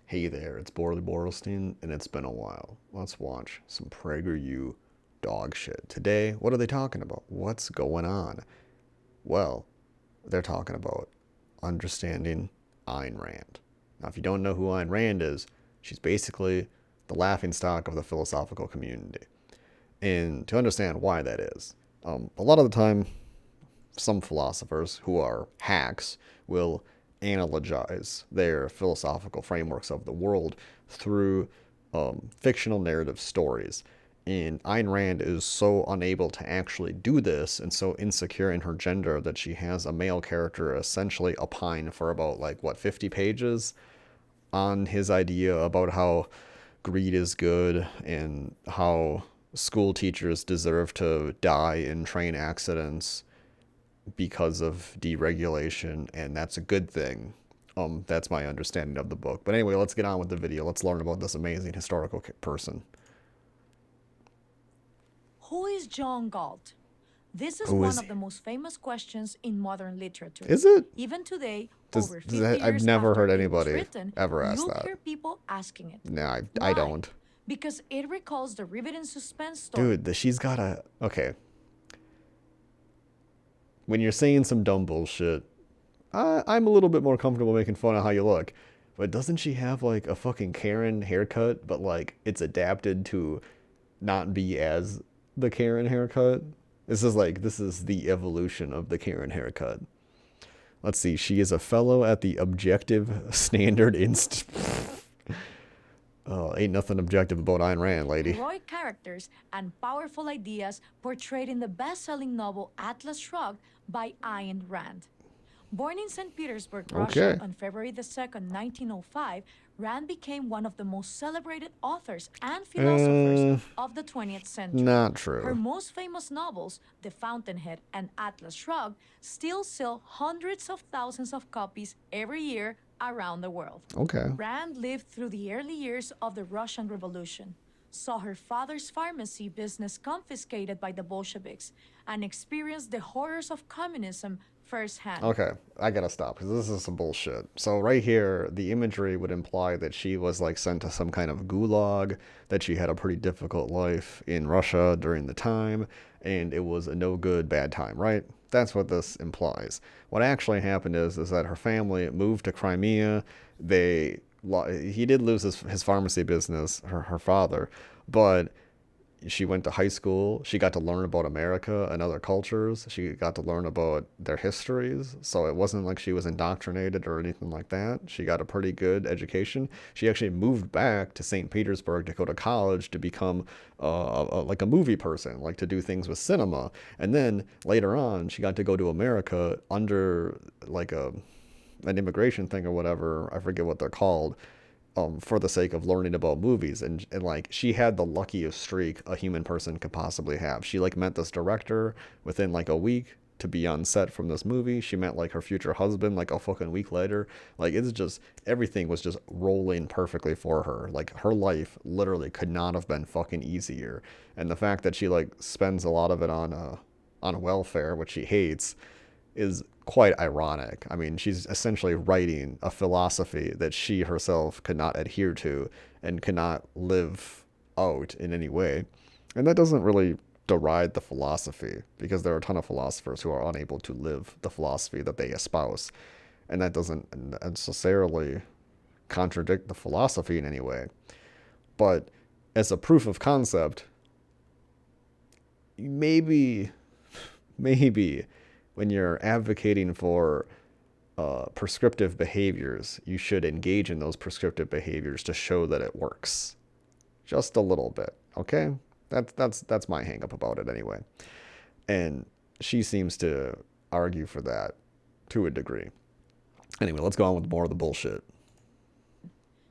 Hey there, it's Borley Borlstein, and it's been a while. Let's watch some PragerU dog shit. Today, what are they talking about? What's going on? Well, they're talking about understanding Ayn Rand. Now, if you don't know who Ayn Rand is, she's basically the laughingstock of the philosophical community. And to understand why that is, a lot of the time, some philosophers who are hacks will analogize their philosophical frameworks of the world through fictional narrative stories. And Ayn Rand is so unable to actually do this and so insecure in her gender that she has a male character essentially opine for about, like, what, 50 pages on his idea about how greed is good and how school teachers deserve to die in train accidents because of deregulation, and that's a good thing. That's my understanding of the book. But anyway, let's get on with the video. Let's learn about this amazing historical person. Who is John Galt? This is Who one is of the most famous questions in modern literature. is it? Even today, Does, over does 50 I've years never after heard it was anybody written, ever ask you'll that. hear people asking it. No, I Why? don't. Because it recalls the riveting suspense story. Dude, she's got a okay. When you're saying some dumb bullshit, I'm a little bit more comfortable making fun of how you look. But doesn't she have like a fucking Karen haircut, but like it's adapted to not be as the Karen haircut? This is the evolution of the Karen haircut. Let's see. She is a fellow at the Objective Standard Institute. Oh, ain't nothing objective about Ayn Rand, lady. Heroic characters and powerful ideas portrayed in the best-selling novel Atlas Shrugged by Ayn Rand. Born in St. Petersburg, Russia Okay. on February the 2nd, 1905, Rand became one of the most celebrated authors and philosophers of the 20th century. Not Her true. most famous novels, The Fountainhead and Atlas Shrugged, still sell hundreds of thousands of copies every year around the world. Okay. Rand lived through the early years of the Russian Revolution, saw her father's pharmacy business confiscated by the Bolsheviks, and experienced the horrors of communism firsthand. Okay, I gotta stop because this is some bullshit. So right here, the imagery would imply that she was like sent to some kind of gulag, that she had a pretty difficult life in Russia during the time, and it was a no good bad time, right? That's what this implies. What actually happened is that her family moved to Crimea. He did lose his pharmacy business, her father, but she went to high school. She got to learn about America and other cultures. She got to learn about their histories. So it wasn't like she was indoctrinated or anything like that. She got a pretty good education. She actually moved back to St. Petersburg to go to college to become like a movie person, like to do things with cinema. And then later on, she got to go to America under like an immigration thing or whatever. I forget what they're called, for the sake of learning about movies. And like she had the luckiest streak a human person could possibly have. She like met this director within like a week to be on set from this movie. She met like her future husband like a fucking week later. Like it's just everything was just rolling perfectly for her. Like her life literally could not have been fucking easier. And the fact that she like spends a lot of it on welfare, which she hates, is quite ironic. I mean, she's essentially writing a philosophy that she herself could not adhere to and could not live out in any way. And that doesn't really deride the philosophy, because there are a ton of philosophers who are unable to live the philosophy that they espouse. And that doesn't necessarily contradict the philosophy in any way. But as a proof of concept, maybe, maybe when you're advocating for prescriptive behaviors, you should engage in those prescriptive behaviors to show that it works, just a little bit. Okay, that's my hangup about it anyway. And she seems to argue for that to a degree. Anyway, let's go on with more of the bullshit.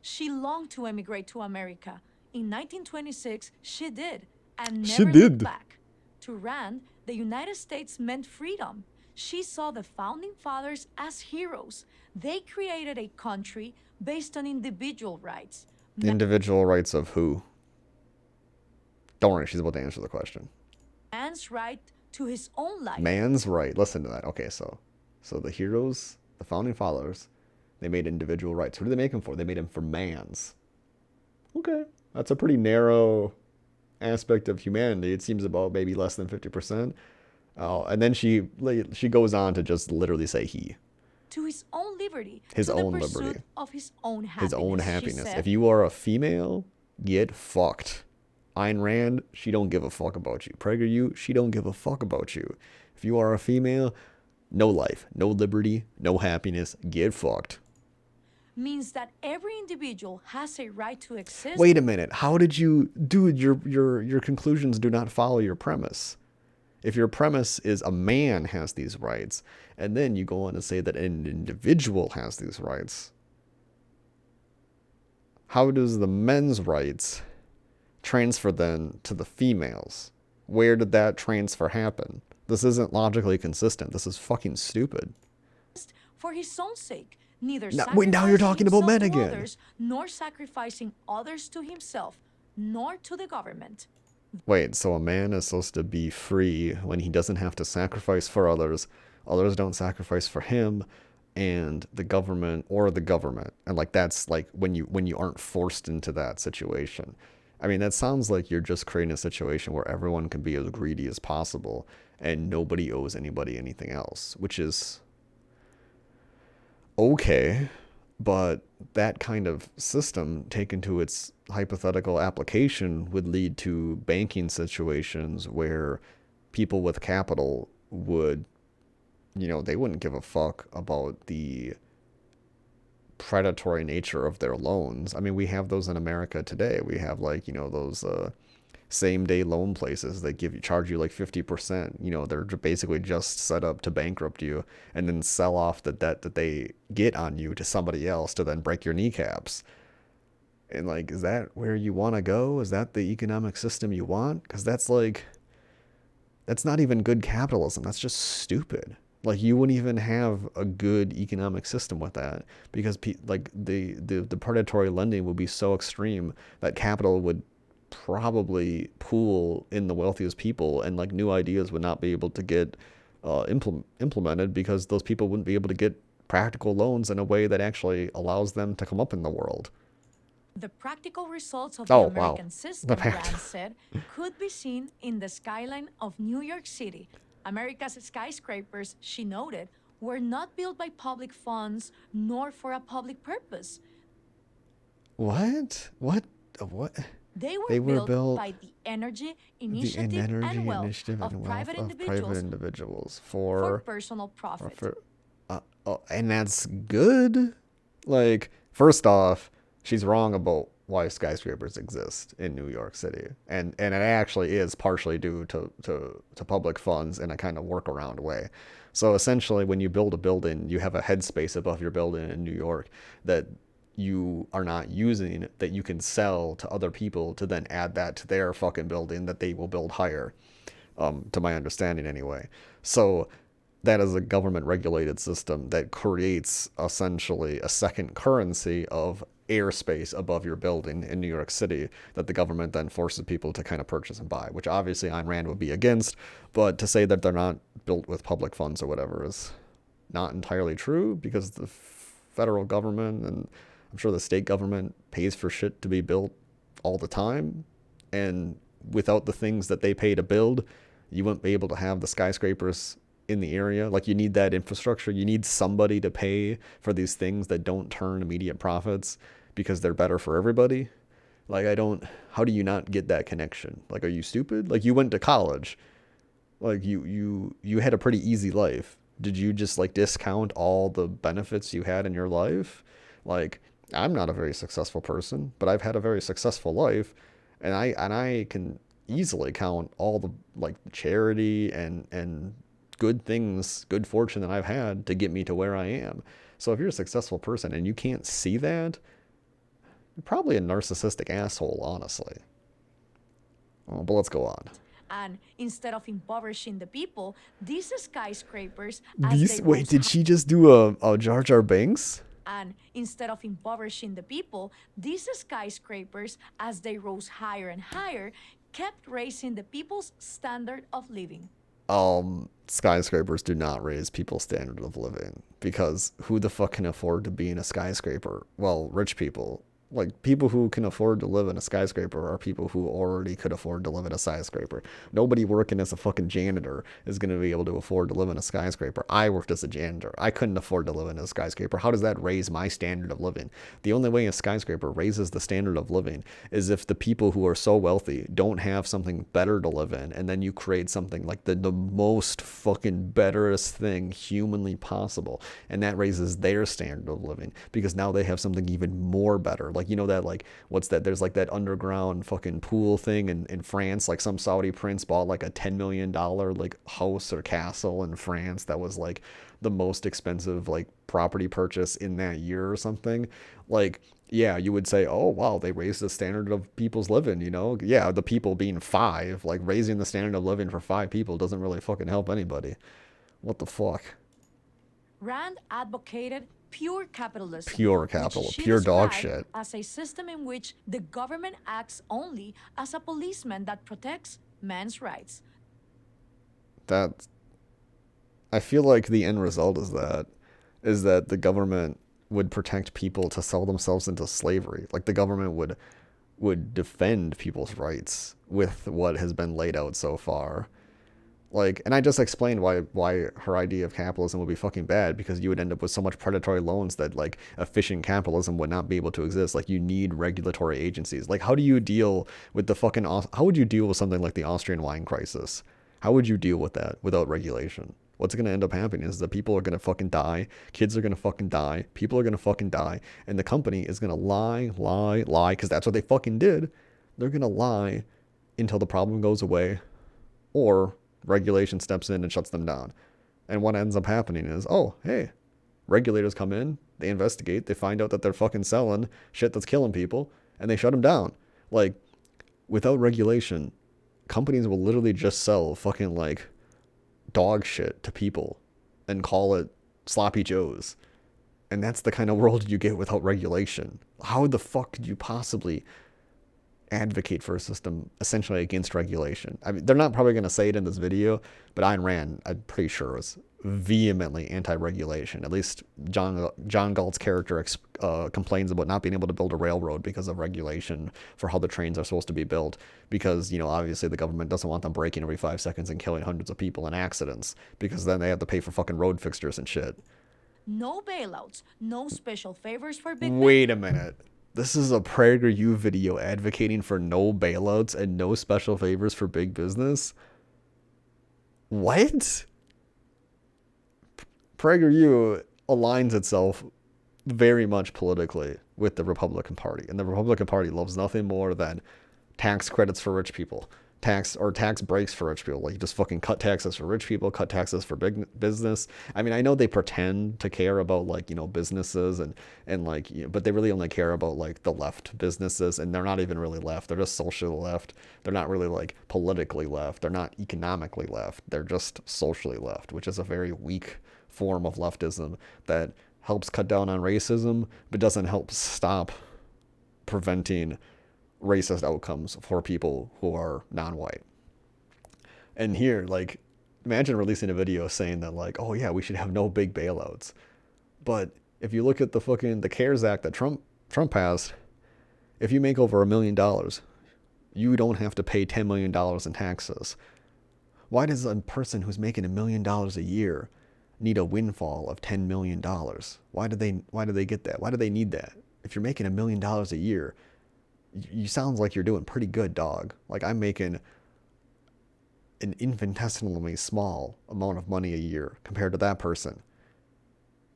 She longed to emigrate to America. In 1926, she did, and She never looked did. back. To Rand, the United States meant freedom. She saw the founding fathers as heroes. They created a country based on individual rights. Individual rights of who? Don't worry, she's about to answer the question. Man's right to his own life. Man's right. Listen to that. Okay, so the heroes, the founding fathers, They made individual rights. What did they make them for? They made them for man's. Okay, that's a pretty narrow aspect of humanity. It seems about maybe less than 50%. And then she goes on to just literally say he. To his own liberty, His to the own liberty. pursuit of his own His own happiness, she happiness. If said. you are a female, get fucked. Ayn Rand, she don't give a fuck about you. PragerU, she don't give a fuck about you. If you are a female, no life, no liberty, no happiness, get fucked. Means that every individual has a right to exist. Wait a minute. How did you, dude? Your conclusions do not follow your premise. If your premise is a man has these rights, and then you go on to say that an individual has these rights, how does the men's rights transfer then to the females? Where did that transfer happen? This isn't logically consistent. This is fucking stupid. For his own sake, neither Wait, now you're sacrificing talking about himself men to again. others, nor sacrificing others to himself, nor to the government. Wait, so a man is supposed to be free when he doesn't have to sacrifice for others, others don't sacrifice for him, and the government, and like that's like when you aren't forced into that situation. I mean, that sounds like you're just creating a situation where everyone can be as greedy as possible and nobody owes anybody anything else, which is okay, but that kind of system taken to its hypothetical application would lead to banking situations where people with capital would, they wouldn't give a fuck about the predatory nature of their loans. I mean, we have those in America today. We have like, those same day loan places that charge you like 50%. They're basically just set up to bankrupt you and then sell off the debt that they get on you to somebody else to then break your kneecaps. And like, is that where you want to go? Is that the economic system you want? Because that's not even good capitalism. That's just stupid. Like, you wouldn't even have a good economic system with that, because the predatory lending would be so extreme that capital would probably pool in the wealthiest people, and like new ideas would not be able to get implemented because those people wouldn't be able to get practical loans in a way that actually allows them to come up in the world. The practical results of the Oh, wow. American system, Rand said, could be seen in the skyline of New York City. America's skyscrapers, she noted, were not built by public funds nor for a public purpose. What? They They were were built built by the energy, the initiative, energy and wealth initiative of and wealth private of private individuals individuals for personal profit. and that's good. Like, first off, she's wrong about why skyscrapers exist in New York City, and it actually is partially due to public funds in a kind of workaround way. So essentially, when you build a building, you have a headspace above your building in New York that you are not using, that you can sell to other people to then add that to their fucking building that they will build higher, to my understanding anyway. So that is a government regulated system that creates essentially a second currency of airspace above your building in New York City that the government then forces people to kind of purchase and buy, which obviously Ayn Rand would be against. But to say that they're not built with public funds or whatever is not entirely true, because the federal government, and I'm sure the state government, pays for shit to be built all the time. And without the things that they pay to build, you wouldn't be able to have the skyscrapers in the area. Like, you need that infrastructure. You need somebody to pay for these things that don't turn immediate profits because they're better for everybody. Like, how do you not get that connection? Like, are you stupid? Like, you went to college. Like, you had a pretty easy life. Did you just like discount all the benefits you had in your life? Like, I'm not a very successful person, but I've had a very successful life, and I can easily count all the like charity and good things, good fortune that I've had to get me to where I am. So if you're a successful person and you can't see that, you're probably a narcissistic asshole, honestly. Oh, but let's go on. And instead of impoverishing the people, these skyscrapers, Wait, did she just do a Jar Jar Binks? And instead of impoverishing the people, these skyscrapers, as they rose higher and higher, kept raising the people's standard of living. Skyscrapers do not raise people's standard of living because who the fuck can afford to be in a skyscraper? Well, rich people. Like, people who can afford to live in a skyscraper are people who already could afford to live in a skyscraper. Nobody working as a fucking janitor is going to be able to afford to live in a skyscraper. I worked as a janitor. I couldn't afford to live in a skyscraper. How does that raise my standard of living? The only way a skyscraper raises the standard of living is if the people who are so wealthy don't have something better to live in, and then you create something like the most fucking betterest thing humanly possible, and that raises their standard of living because now they have something even more better. Like, you know, that, like, what's that? There's like that underground fucking pool thing in France. Like, some Saudi prince bought like a $10 million like house or castle in France that was like the most expensive like property purchase in that year or something. Like, yeah, you would say, oh wow, they raised the standard of people's living, you know? Yeah, the people being five, like raising the standard of living for five people doesn't really fucking help anybody. What the fuck? Rand advocated pure capitalism, Pure which capital, she pure dog described shit. as a system in which the government acts only as a policeman that protects men's rights. That, I feel like the end result is that the government would protect people to sell themselves into slavery. Like, the government would defend people's rights with what has been laid out so far. Like, and I just explained why her idea of capitalism would be fucking bad, because you would end up with so much predatory loans that like efficient capitalism would not be able to exist. Like, you need regulatory agencies. Like, how do you deal with the fucking how would you deal with something like the Austrian wine crisis? How would you deal with that without regulation? What's going to end up happening is that people are going to fucking die, kids are going to fucking die, people are going to fucking die, and the company is going to lie, because that's what they fucking did. They're going to lie until the problem goes away, or regulation steps in and shuts them down. And what ends up happening is, oh, hey, regulators come in, they investigate, they find out that they're fucking selling shit that's killing people, and they shut them down. Like, without regulation, companies will literally just sell fucking like dog shit to people and call it sloppy joes. And that's the kind of world you get without regulation. How the fuck could you possibly advocate for a system essentially against regulation? I mean, they're not probably going to say it in this video, but Ayn Rand, I'm pretty sure, was vehemently anti-regulation. At least John Galt's character complains about not being able to build a railroad because of regulation for how the trains are supposed to be built, because, you know, obviously the government doesn't want them breaking every 5 seconds and killing hundreds of people in accidents, because then they have to pay for fucking road fixtures and shit. No bailouts, no special favors for big Wait a minute. This is a PragerU video advocating for no bailouts and no special favors for big business? What? PragerU aligns itself very much politically with the Republican Party, and the Republican Party loves nothing more than tax credits for rich people, tax breaks for rich people. Like, you just fucking cut taxes for rich people, cut taxes for big business. I mean, I know they pretend to care about, like, you know, businesses and like, you know, but they really only care about like the left businesses, and they're not even really left. They're just socially left. They're not really like politically left. They're not economically left. They're just socially left, which is a very weak form of leftism that helps cut down on racism but doesn't help stop preventing racist outcomes for people who are non-white. And here, like, imagine releasing a video saying that, like, oh yeah, we should have no big bailouts. But if you look at the CARES Act that Trump passed, if you make over $1 million, you don't have to pay $10 million in taxes. Why does a person who's making $1 million a year need a windfall of $10 million? Why do they get that? Why do they need that? If you're making $1 million a year, you sounds like you're doing pretty good, dog. Like, I'm making an infinitesimally small amount of money a year compared to that person,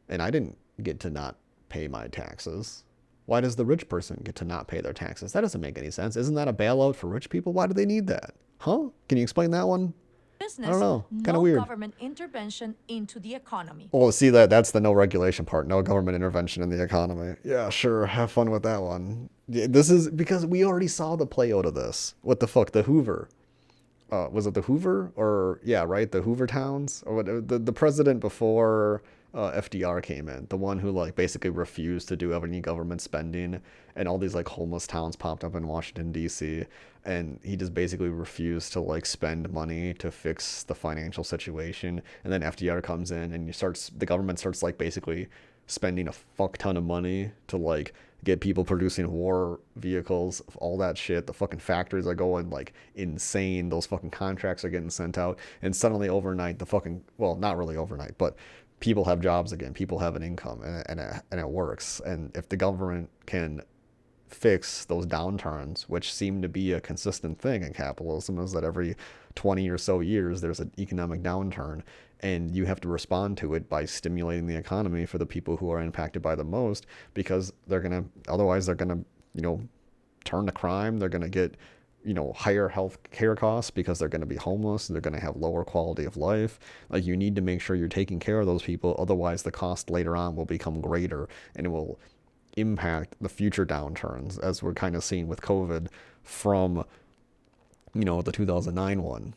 and I didn't get to not pay my taxes. Why does the rich person get to not pay their taxes? That doesn't make any sense. Isn't that a bailout for rich people? Why do they need that? Huh? Can you explain that one? I don't business, know. Kind no of weird. government intervention into the economy. Well, see, that's the no regulation part. No government intervention in the economy. Yeah, sure. Have fun with that one. This is because we already saw the play out of this. What the fuck? The Hoover. Was it the Hoover? Or, yeah, right? The Hoover towns? Or what? The president before FDR came in, the one who like basically refused to do any government spending, and all these like homeless towns popped up in Washington D.C. and he just basically refused to like spend money to fix the financial situation. And then FDR comes in and the government starts like basically spending a fuck ton of money to like get people producing war vehicles, all that shit. The fucking factories are going like insane. Those fucking contracts are getting sent out, and suddenly overnight, the fucking, well, not really overnight, but people have jobs again. People have an income, and it works. And if the government can fix those downturns, which seem to be a consistent thing in capitalism, is that every 20 or so years there's an economic downturn, and you have to respond to it by stimulating the economy for the people who are impacted by the most, because otherwise they're gonna, turn to crime. They're gonna get, higher health care costs because they're going to be homeless. They're going to have lower quality of life. Like, you need to make sure you're taking care of those people. Otherwise, the cost later on will become greater, and it will impact the future downturns, as we're kind of seeing with COVID from, the 2009 one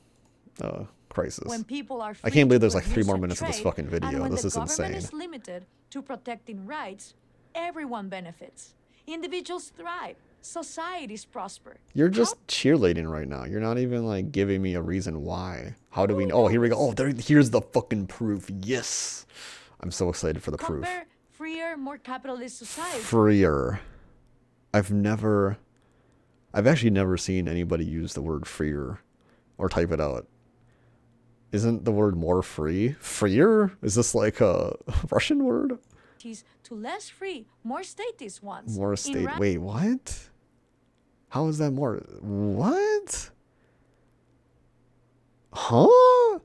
crisis. When people are I free can't believe to there's like 3 produce more and minutes of this trade, fucking and video. when This the is government insane. is limited to protecting rights, everyone benefits. Individuals thrive. Societies prosper. You're just cheerleading right now. You're not even like giving me a reason why. How do we know? Oh, here we go. Oh, here's the fucking proof. Yes. I'm so excited for the proof. Compare freer, more capitalist society. Freer. I've actually never seen anybody use the word freer or type it out. Isn't the word more free? Freer? Is this like a Russian word? To less free, more statist ones. More state. Wait, what? How is that more? What? Huh?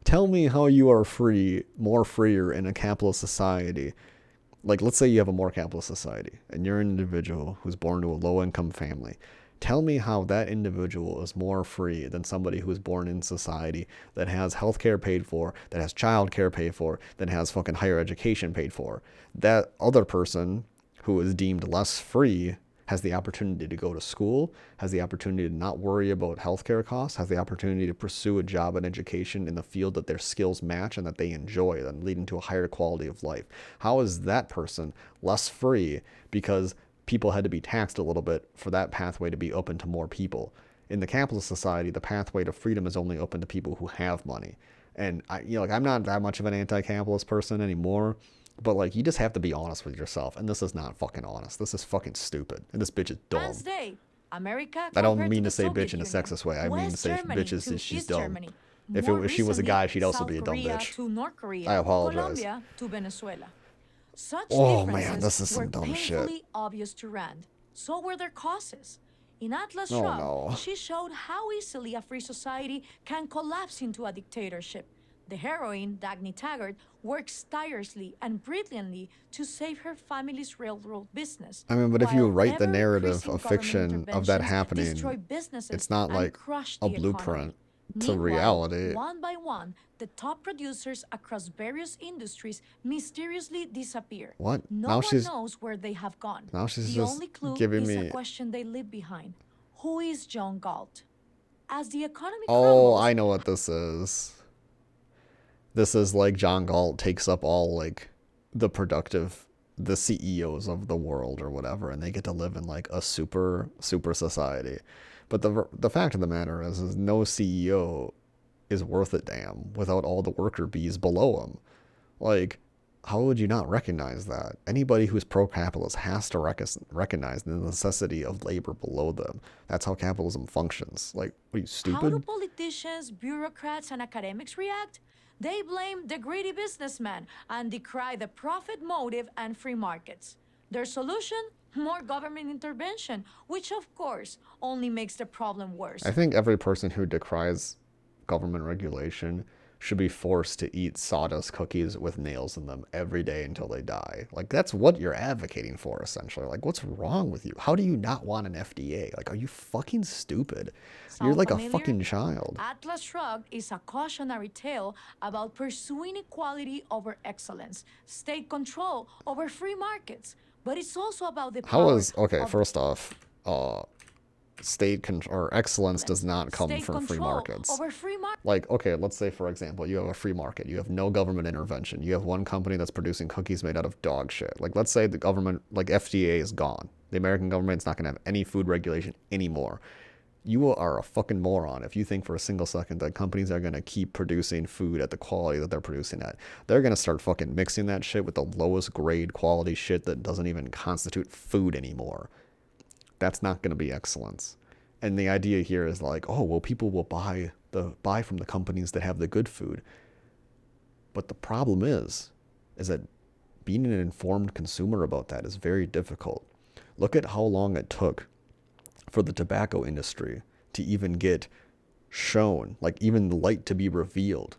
Tell me how you are free, more freer in a capitalist society. Like, let's say you have a more capitalist society and you're an individual who's born to a low income family. Tell me how that individual is more free than somebody who is born in society that has healthcare paid for, that has childcare paid for, that has fucking higher education paid for. That other person who is deemed less free has the opportunity to go to school, has the opportunity to not worry about healthcare costs, has the opportunity to pursue a job and education in the field that their skills match and that they enjoy, then leading to a higher quality of life. How is that person less free because people had to be taxed a little bit for that pathway to be open to more people? In the capitalist society, the pathway to freedom is only open to people who have money. And I'm not that much of an anti-capitalist person anymore, but like, you just have to be honest with yourself, and this is not fucking honest. This is fucking stupid, and this bitch is dumb. Day, America, I don't mean to the say Soviet bitch in a Union, sexist way. I mean to West say Germany bitch is to she's East dumb. Germany. If More she was a guy, she'd also South be a dumb Korea bitch. to North Korea, I apologize. Colombia to Venezuela. Such Oh, differences man, this is some were dumb shit. painfully obvious to Rand. So were their causes. In Atlas Oh, Shrugged, no. she showed how easily a free society can collapse into a dictatorship. The heroine, Dagny Taggart, works tirelessly and brilliantly to save her family's railroad business. I mean, but if you while write the narrative ever-increasing of government fiction of that interventions happening, destroy businesses it's not and like crush a the blueprint economy. to Meanwhile, reality. one by one, the top producers across various industries mysteriously disappear. What? No Now one she's knows where they have gone. now she's The just only clue giving is me. a question they leave behind. Who is John Galt? As the economy Oh, crumbles, I know what this is. This is like John Galt takes up all like the CEOs of the world or whatever, and they get to live in like a super society. But the fact of the matter is no CEO is worth a damn without all the worker bees below him. Like, how would you not recognize that? Anybody who's pro-capitalist has to recognize the necessity of labor below them. That's how capitalism functions. Like, are you how do stupid? politicians, bureaucrats, and academics react? They blame the greedy businessman and decry the profit motive and free markets. Their solution? More government intervention, which of course only makes the problem worse. I think every person who decries government regulation should be forced to eat sawdust cookies with nails in them every day until they die. Like, that's what you're advocating for, essentially. Like, what's wrong with you? How do you not want an FDA? Like, are you fucking stupid? You're Sound like familiar? a fucking child. Atlas Shrugged is a cautionary tale about pursuing equality over excellence, state control over free markets. But it's also about the How power is okay? of First off, or excellence does not come state from free control markets. over free market. Like, okay, let's say, for example, you have a free market. You have no government intervention. You have one company that's producing cookies made out of dog shit. Like, let's say the government, like FDA is gone. The American government's not going to have any food regulation anymore. You are a fucking moron if you think for a single second that companies are going to keep producing food at the quality that they're producing at. They're going to start fucking mixing that shit with the lowest grade quality shit that doesn't even constitute food anymore. That's not going to be excellence. And the idea here is like, oh, well, people will buy from the companies that have the good food. But the problem is that being an informed consumer about that is very difficult. Look at how long it took for the tobacco industry to even get shown, like even the light to be revealed,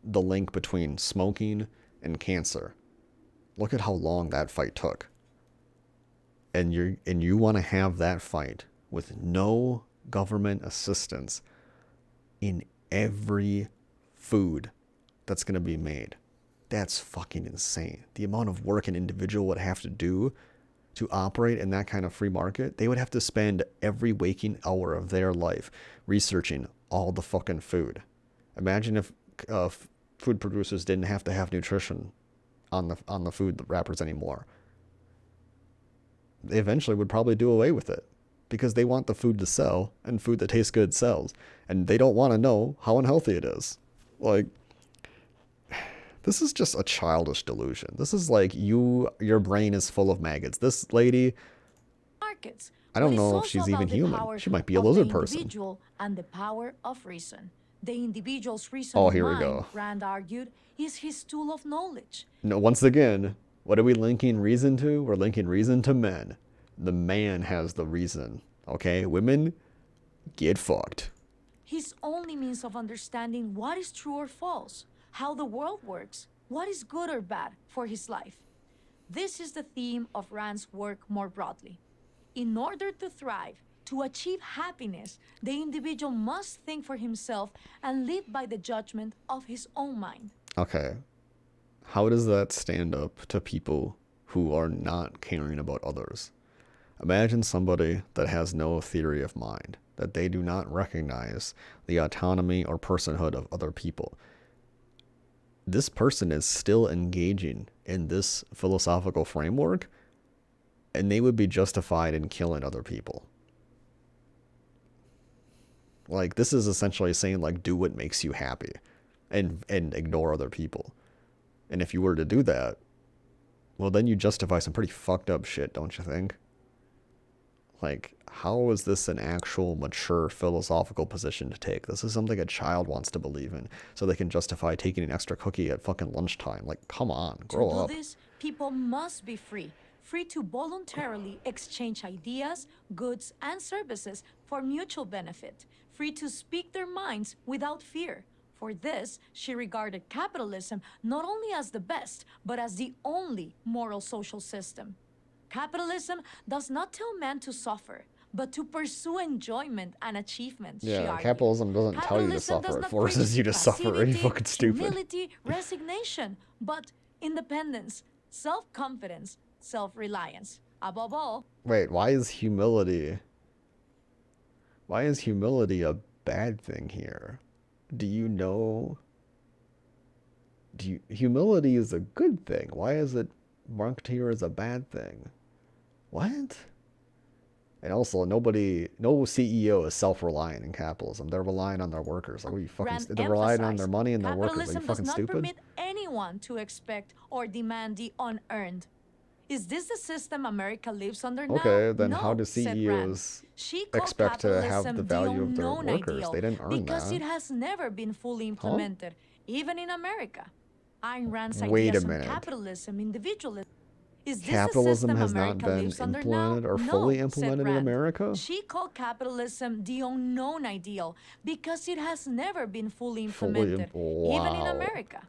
the link between smoking and cancer. Look at how long that fight took. And you want to have that fight with no government assistance in every food that's going to be made. That's fucking insane. The amount of work an individual would have to do to operate in that kind of free market, they would have to spend every waking hour of their life researching all the fucking food. Imagine if food producers didn't have to have nutrition on the food wrappers anymore. They eventually would probably do away with it because they want the food to sell, and food that tastes good sells, and they don't want to know how unhealthy it is. Like, this is just a childish delusion. This is like your brain is full of maggots. This lady, Markets, I don't know if she's even human. She might be a lizard person. Individual and the power of reason. The individual's reason Oh, of here we mind, go. Rand argued, is his tool of knowledge. No, once again, what are we linking reason to? We're linking reason to men. The man has the reason. Okay, women, get fucked. His only means of understanding what is true or false, how the world works, what is good or bad for his life. This is the theme of Rand's work more broadly. In order to thrive, to achieve happiness, the individual must think for himself and live by the judgment of his own mind. Okay, how does that stand up to people who are not caring about others? Imagine somebody that has no theory of mind, that they do not recognize the autonomy or personhood of other people. This person is still engaging in this philosophical framework, and they would be justified in killing other people. Like, this is essentially saying, like, do what makes you happy and ignore other people. And if you were to do that, well, then you justify some pretty fucked up shit, don't you think? Like, how is this an actual mature philosophical position to take? This is something a child wants to believe in, so they can justify taking an extra cookie at fucking lunchtime. Like, come on, grow up. To do this, people must be free to voluntarily exchange ideas, goods, and services for mutual benefit, free to speak their minds without fear. For this, she regarded capitalism not only as the best, but as the only moral social system. Capitalism does not tell men to suffer, but to pursue enjoyment and achievement. Yeah, capitalism doesn't tell you to suffer. It forces you to suffer. Are you fucking stupid? Humility, resignation, but independence, self-confidence, self-reliance. Above all. Wait, why is humility a bad thing here? Humility is a good thing. Why is it marked here as a bad thing? What? And also, no CEO is self-reliant in capitalism. They're relying on their workers. Like, they're relying on their money and their workers. Are you fucking stupid? Capitalism does not permit anyone to expect or demand the unearned. Is this the system America lives under now? Okay, then no, how do CEOs expect to have the value of their workers? They didn't earn because that. it has never been fully implemented, even in America. Ayn Rand's Wait a ideas on minute. capitalism, individualism. Is this Capitalism the has system not America been lives under implemented now? or No, fully said implemented in Rand. America? She called capitalism the unknown ideal because it has never been fully implemented, even in Wow. America.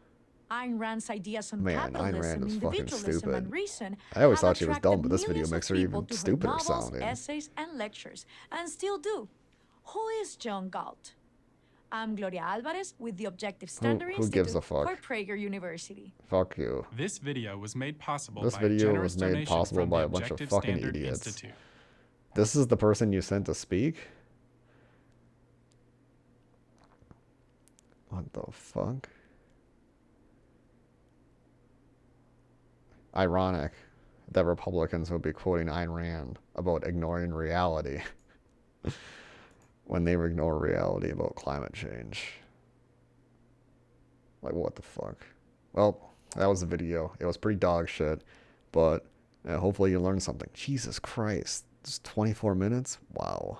Ayn Rand's ideas on Man, Ayn capitalism, Rand is fucking individualism, stupid. and reason I always have thought she was dumb, attracted but this video millions makes of her people even to her stupider novels, sounding. essays, and lectures, and still do. Who is John Galt? I'm Gloria Alvarez with the Objective Standard Who gives a Institute fuck? for Prager University. Fuck you. This video was made possible This by a video generous was made donation possible from by the a bunch of Objective fucking Standard idiots. Institute. This is the person you sent to speak? What the fuck? Ironic that Republicans would be quoting Ayn Rand about ignoring reality when they ignore reality about climate change. Like, what the fuck? Well, that was the video. It was pretty dog shit, but hopefully you learned something. Jesus Christ. Just 24 minutes? Wow.